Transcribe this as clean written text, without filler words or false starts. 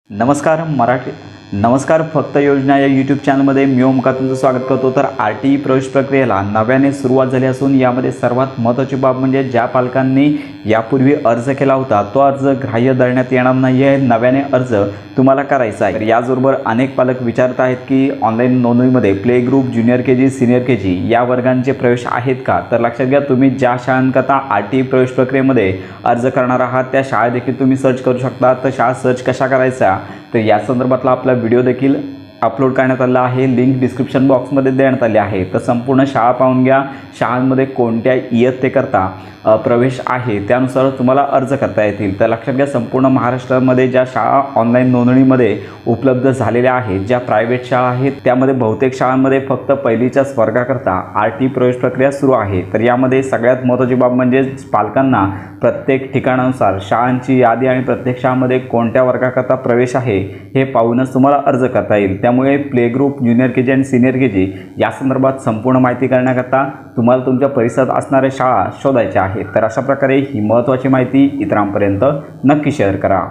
नमस्कार फक्त योजना या यूट्यूब चॅनलमध्ये मी ओमकार तुमचं स्वागत करतो। तर RTE प्रवेश प्रक्रियेला नव्याने सुरुवात झाली असून यामध्ये सर्वात महत्त्वाची बाब म्हणजे ज्या पालकांनी यापूर्वी अर्ज केला होता तो अर्ज ग्राह्य धरण्यात येणार नाही आहे। नव्याने अर्ज तुम्हाला करायचा आहे। याचबरोबर अनेक पालक विचारत आहेत की ऑनलाईन नोंदणीमध्ये play group, junior KG, senior KG या वर्गांचे प्रवेश आहेत का? तर लक्षात घ्या, तुम्ही ज्या शाळांकरता RTE प्रवेश प्रक्रियेमध्ये अर्ज करणार आहात त्या शाळा देखील तुम्ही सर्च करू शकता। तर शाळा सर्च कशा करायचा तर या संदर्भातला आपला व्हिडिओ देखील अपलोड करण्यात आला आहे। लिंक डिस्क्रिप्शन बॉक्समध्ये देण्यात आली आहे। तर संपूर्ण शाळा पाहून घ्या। शाळांमध्ये कोणत्या इयत्तेकरता प्रवेश आहे त्यानुसार तुम्हाला अर्ज करता येतील। तर लक्षात घ्या, संपूर्ण महाराष्ट्रामध्ये ज्या शाळा ऑनलाईन नोंदणीमध्ये उपलब्ध झालेल्या आहेत, ज्या प्रायव्हेट शाळा आहेत त्यामध्ये बहुतेक शाळांमध्ये फक्त पहिलीच्या वर्गाकरता RTE प्रवेश प्रक्रिया सुरू आहे। तर यामध्ये सगळ्यात महत्त्वाची बाब म्हणजे पालकांना प्रत्येक ठिकाणानुसार शाळांची यादी आणि प्रत्येक शाळेमध्ये कोणत्या वर्गाकरता प्रवेश आहे हे पाहूनच तुम्हाला अर्ज करता येईल। त्यामुळे प्ले ग्रुप, ज्युनियर KG आणि सिनियर KG या संदर्भात संपूर्ण माहिती करण्याकरता तुम्हाला तुमच्या परिसरात असणाऱ्या शाळा शोधायच्या आहेत। तर अशा प्रकारे ही महत्त्वाची माहिती इतरांपर्यंत नक्की शेअर करा।